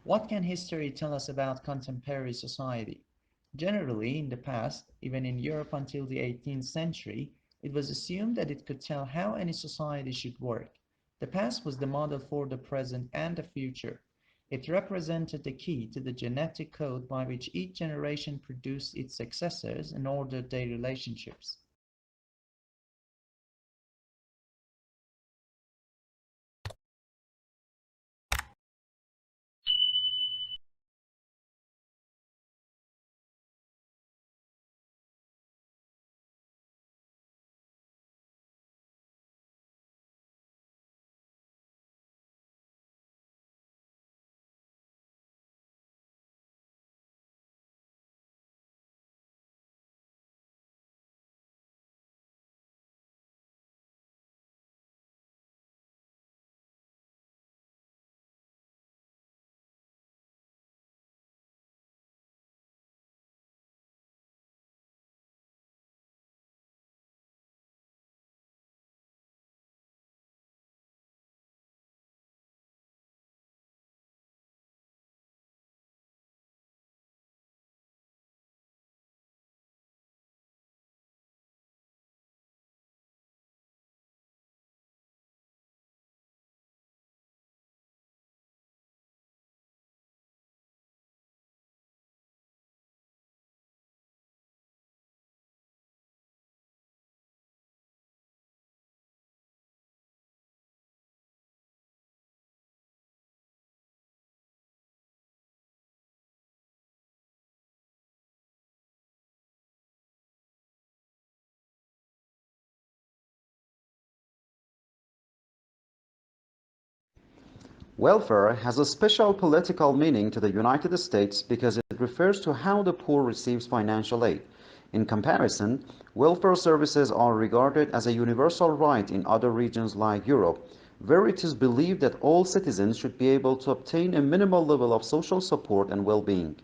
What can history tell us about contemporary society? Generally, in the past, even in Europe until the 18th century, it was assumed that it could tell how any society should work. The past was the model for the present and the future. It represented the key to the genetic code by which each generation produced its successors and ordered their relationships. Welfare has a special political meaning to the United States because it refers to how the poor receives financial aid. In comparison, welfare services are regarded as a universal right in other regions like Europe, where it is believed that all citizens should be able to obtain a minimal level of social support and well-being.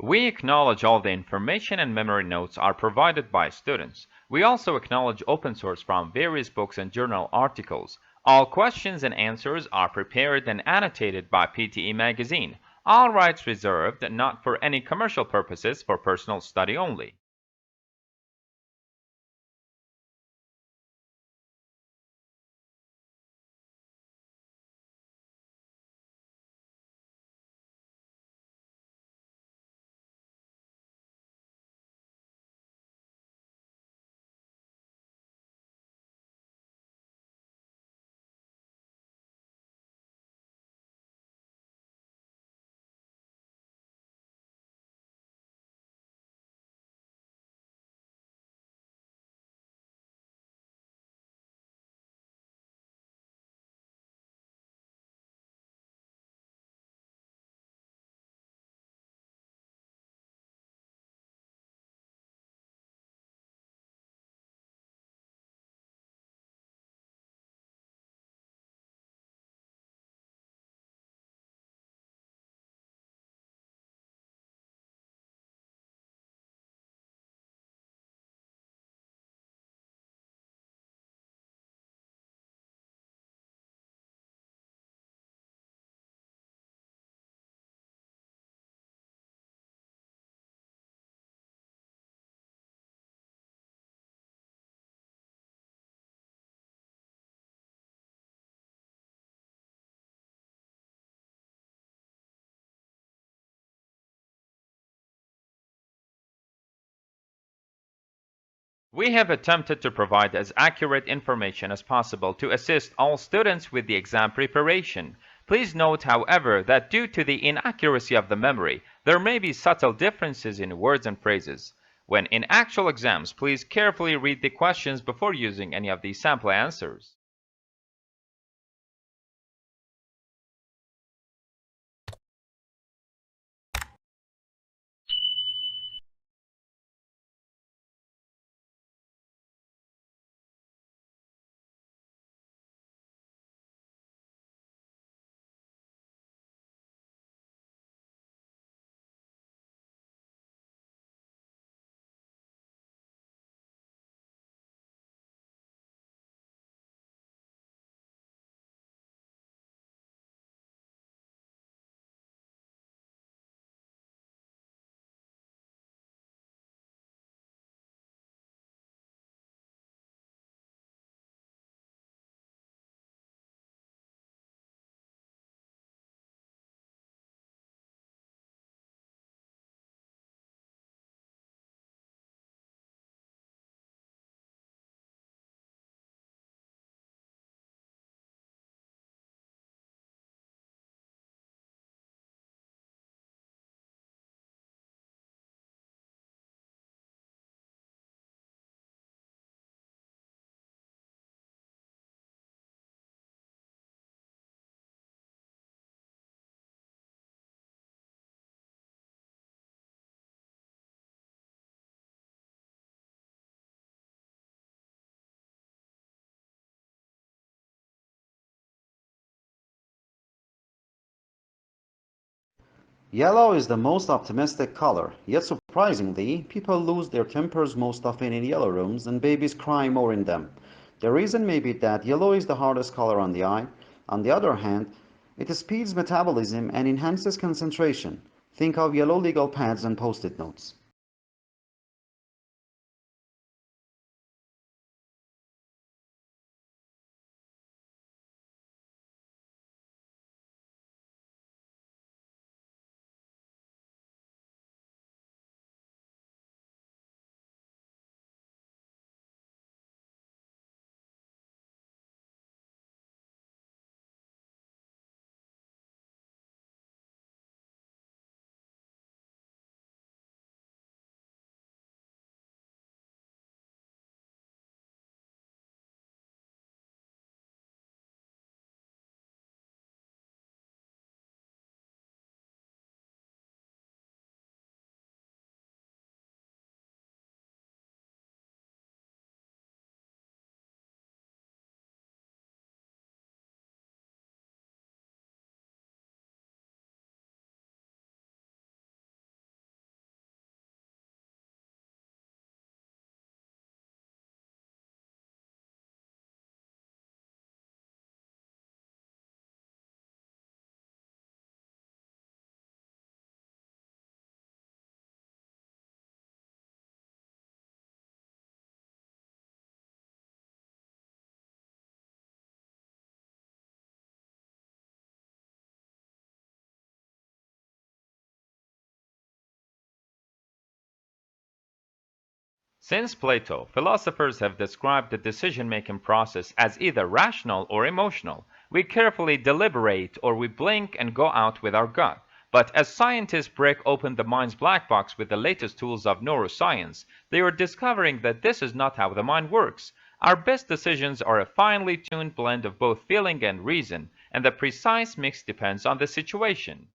We acknowledge all the information and memory notes are provided by students. We also acknowledge open source from various books and journal articles. All questions and answers are prepared and annotated by PTE Magazine. All rights reserved, not for any commercial purposes, for personal study only. We have attempted to provide as accurate information as possible to assist all students with the exam preparation. Please note, however, that due to the inaccuracy of the memory, there may be subtle differences in words and phrases. When in actual exams, please carefully read the questions before using any of these sample answers. Yellow is the most optimistic color, yet surprisingly, people lose their tempers most often in yellow rooms and babies cry more in them. The reason may be that yellow is the hardest color on the eye. On the other hand, it speeds metabolism and enhances concentration. Think of yellow legal pads and post-it notes. Since Plato, philosophers have described the decision-making process as either rational or emotional. We carefully deliberate or we blink and go out with our gut. But as scientists break open the mind's black box with the latest tools of neuroscience, they are discovering that this is not how the mind works. Our best decisions are a finely tuned blend of both feeling and reason, and the precise mix depends on the situation.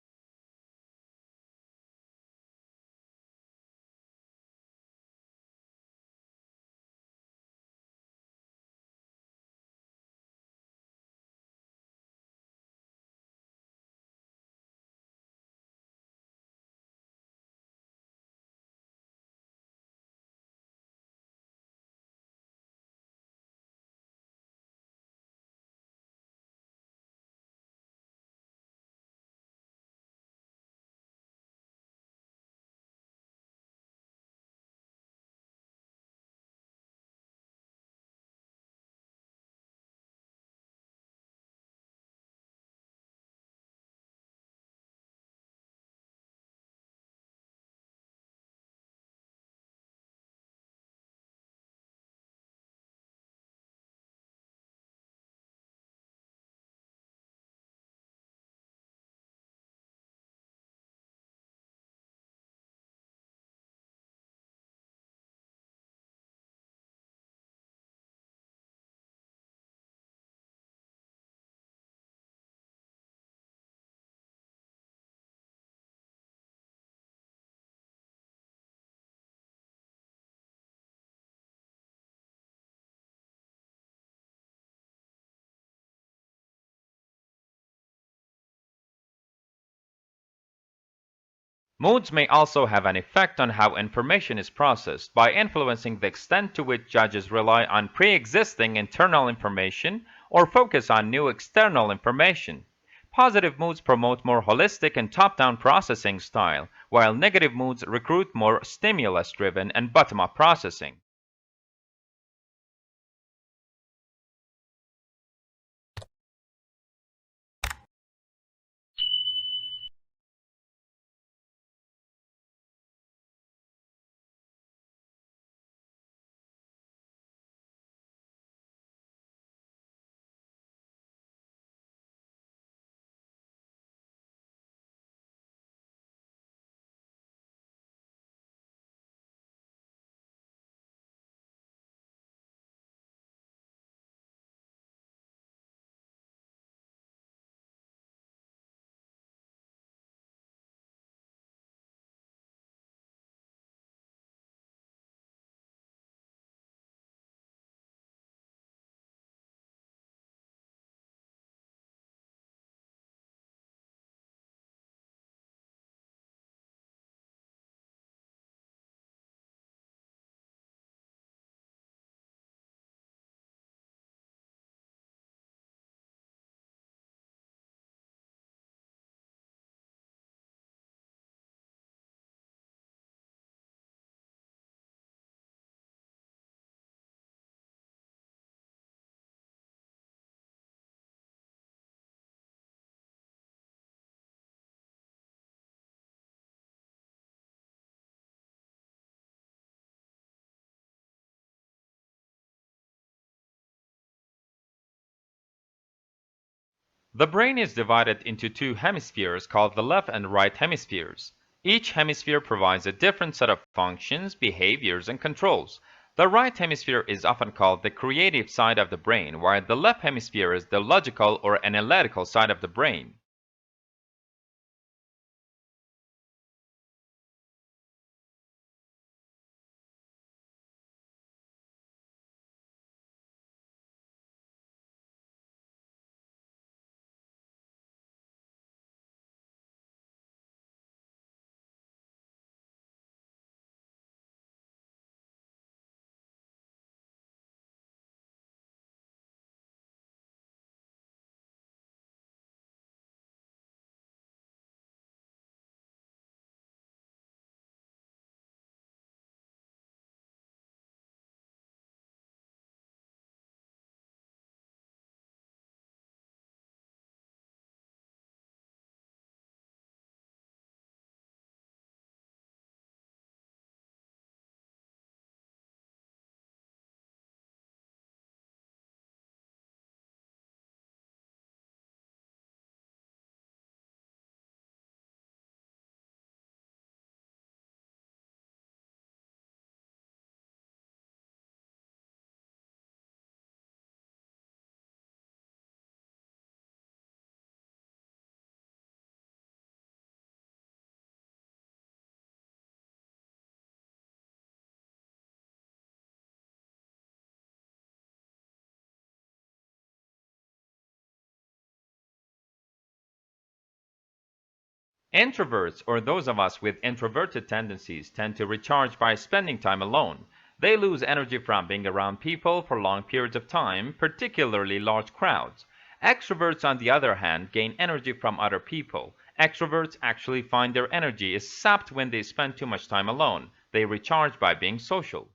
Moods may also have an effect on how information is processed by influencing the extent to which judges rely on pre-existing internal information or focus on new external information. Positive moods promote more holistic and top-down processing style, while negative moods recruit more stimulus-driven and bottom-up processing. The brain is divided into two hemispheres called the left and right hemispheres. Each hemisphere provides a different set of functions, behaviors, and controls. The right hemisphere is often called the creative side of the brain, while the left hemisphere is the logical or analytical side of the brain. Introverts, or those of us with introverted tendencies, tend to recharge by spending time alone. They lose energy from being around people for long periods of time, particularly large crowds. Extroverts, on the other hand, gain energy from other people. Extroverts actually find their energy is sapped when they spend too much time alone. They recharge by being social.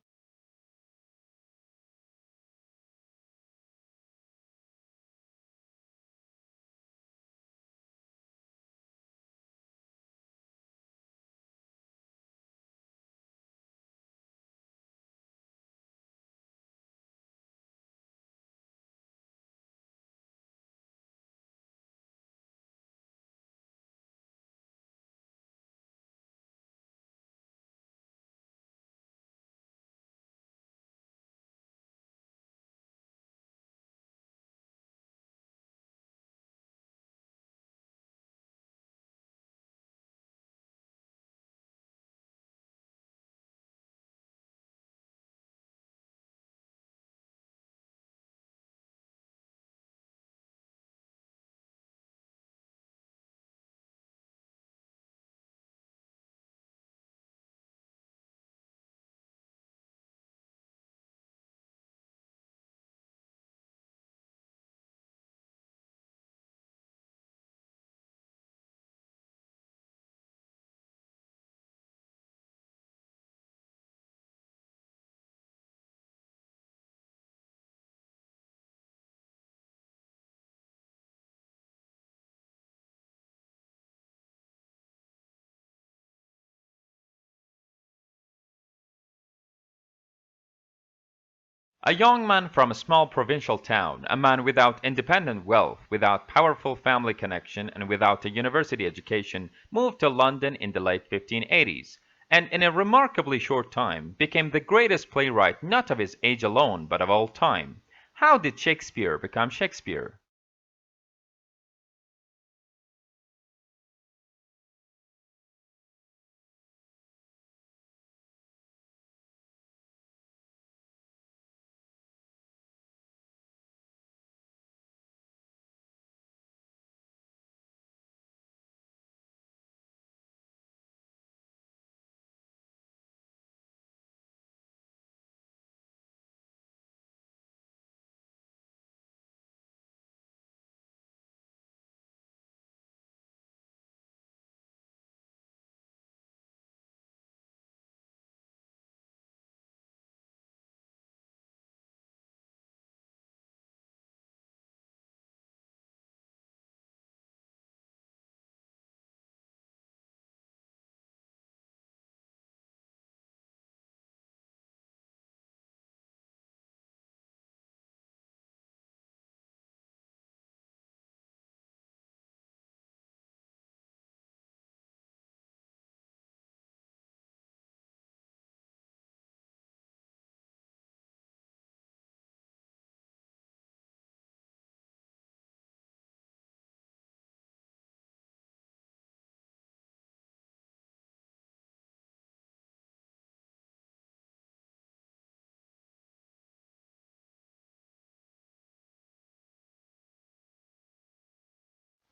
A young man from a small provincial town, a man without independent wealth, without powerful family connection, and without a university education, moved to London in the late 1580s, and in a remarkably short time became the greatest playwright not of his age alone, but of all time. How did Shakespeare become Shakespeare?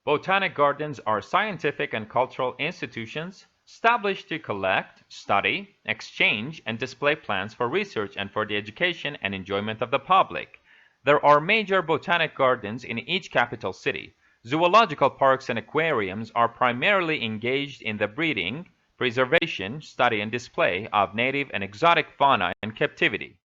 Botanic gardens are scientific and cultural institutions established to collect, study, exchange, and display plants for research and for the education and enjoyment of the public. There are major botanic gardens in each capital city. Zoological parks and aquariums are primarily engaged in the breeding, preservation, study, and display of native and exotic fauna in captivity.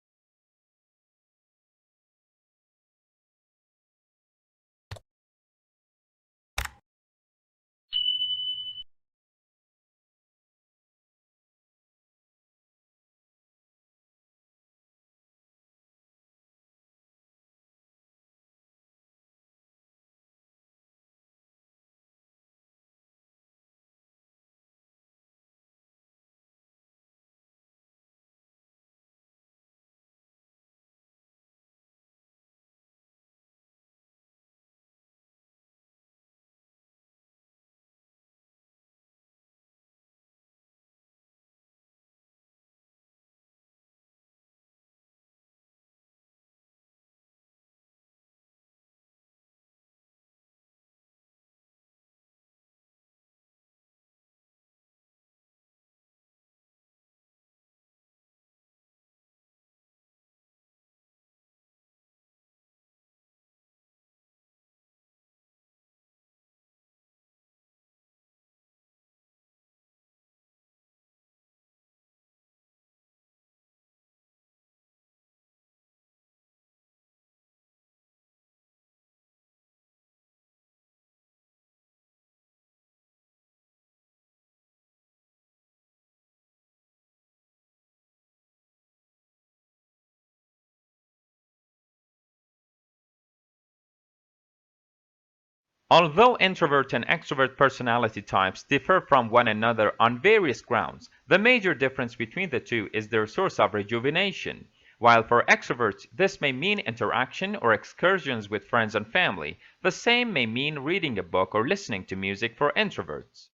Although introvert and extrovert personality types differ from one another on various grounds, the major difference between the two is their source of rejuvenation. While for extroverts this may mean interaction or excursions with friends and family, the same may mean reading a book or listening to music for introverts.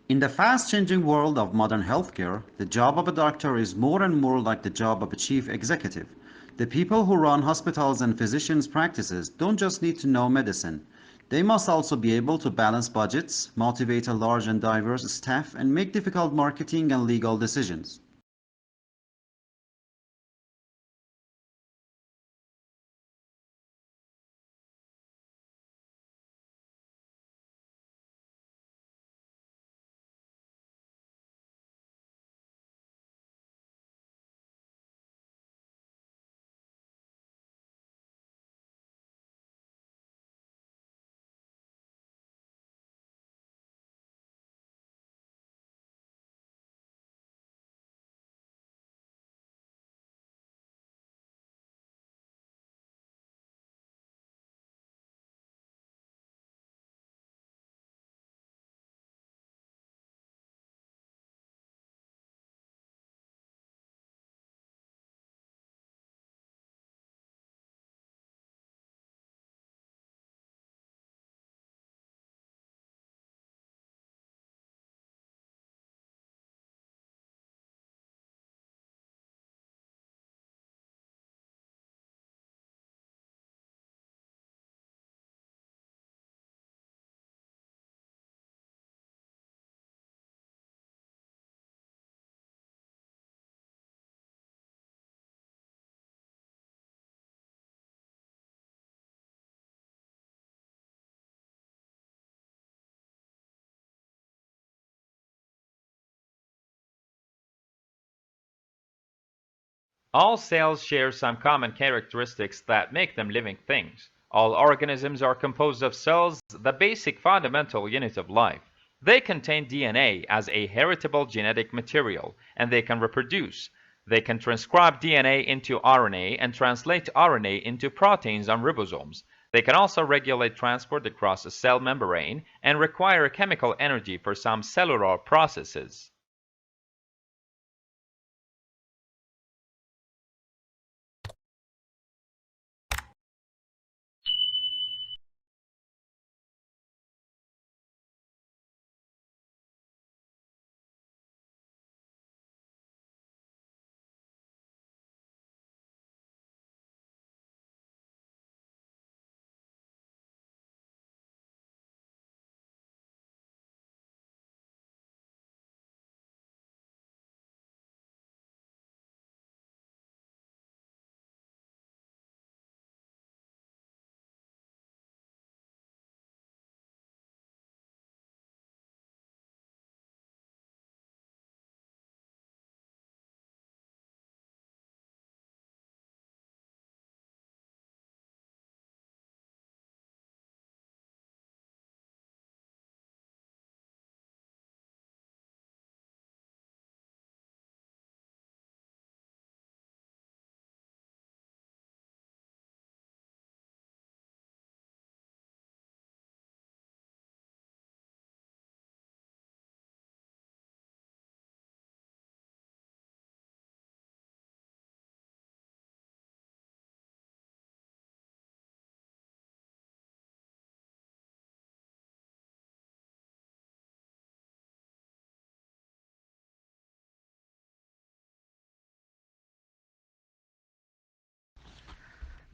In the fast-changing world of modern healthcare, the job of a doctor is more and more like the job of a chief executive. The people who run hospitals and physicians' practices don't just need to know medicine. They must also be able to balance budgets, motivate a large and diverse staff, and make difficult marketing and legal decisions. All cells share some common characteristics that make them living things. All organisms are composed of cells, the basic fundamental unit of life. They contain DNA as a heritable genetic material, and they can reproduce. They can transcribe DNA into RNA and translate RNA into proteins on ribosomes. They can also regulate transport across a cell membrane and require chemical energy for some cellular processes.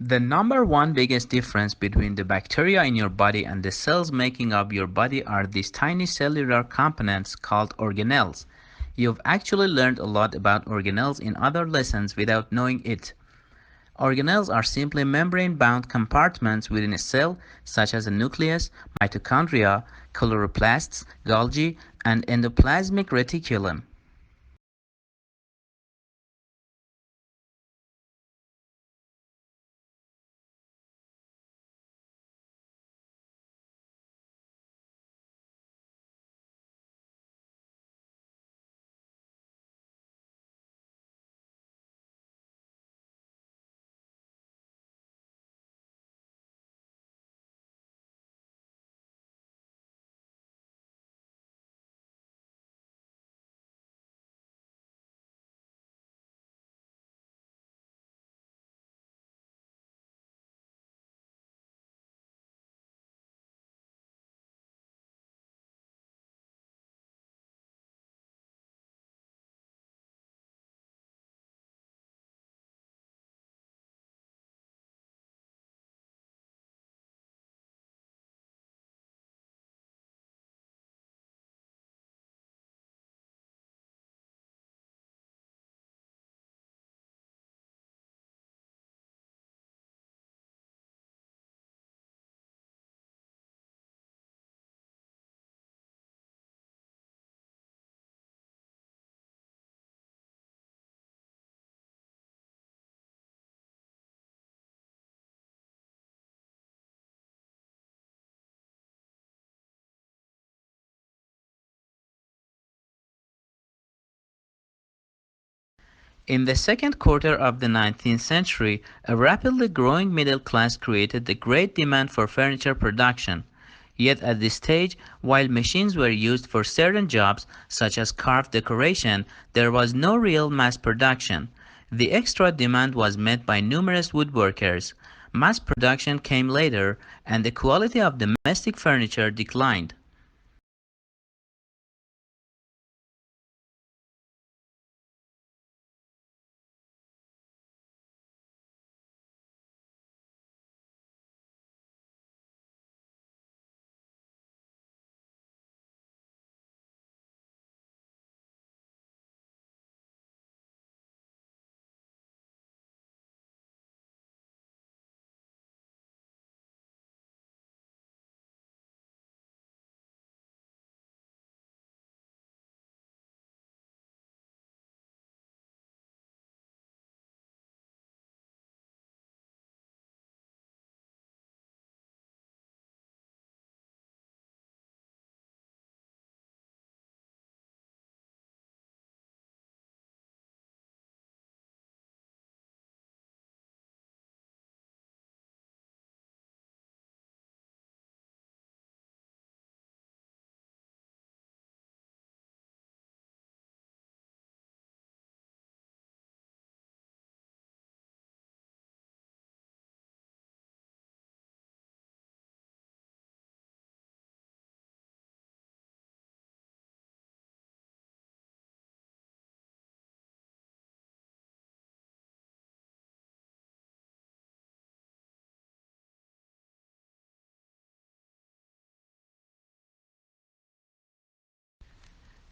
The number one biggest difference between the bacteria in your body and the cells making up your body are these tiny cellular components called organelles. You've actually learned a lot about organelles in other lessons without knowing it. Organelles are simply membrane-bound compartments within a cell, such as a nucleus, mitochondria, chloroplasts, Golgi, and endoplasmic reticulum. In the second quarter of the 19th century, a rapidly growing middle class created the great demand for furniture production. Yet at this stage, while machines were used for certain jobs, such as carved decoration, there was no real mass production. The extra demand was met by numerous woodworkers. Mass production came later, and the quality of domestic furniture declined.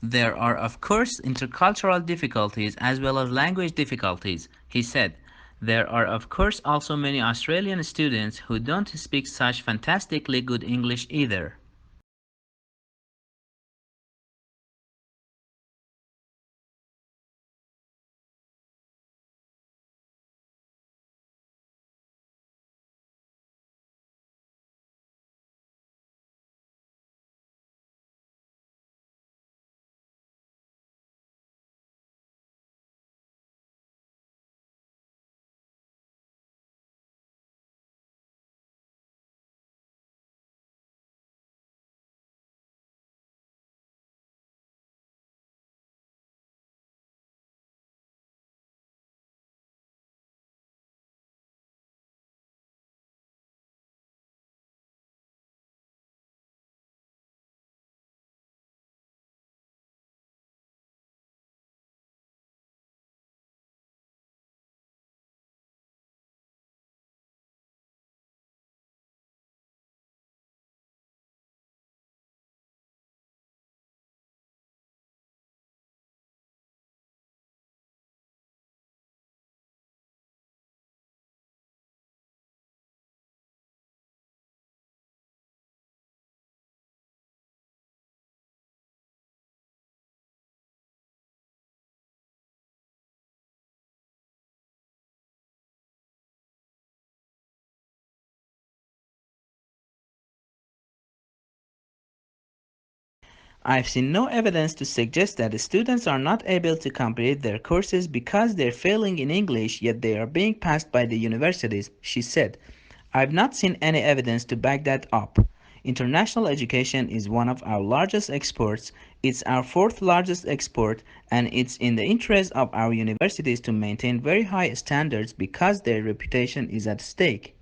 There are of course intercultural difficulties as well as language difficulties, he said. There are of course also many Australian students who don't speak such fantastically good English either. I've seen no evidence to suggest that the students are not able to complete their courses because they're failing in English, yet they are being passed by the universities, she said. I've not seen any evidence to back that up. International education is one of our largest exports, it's our fourth largest export, and it's in the interest of our universities to maintain very high standards because their reputation is at stake.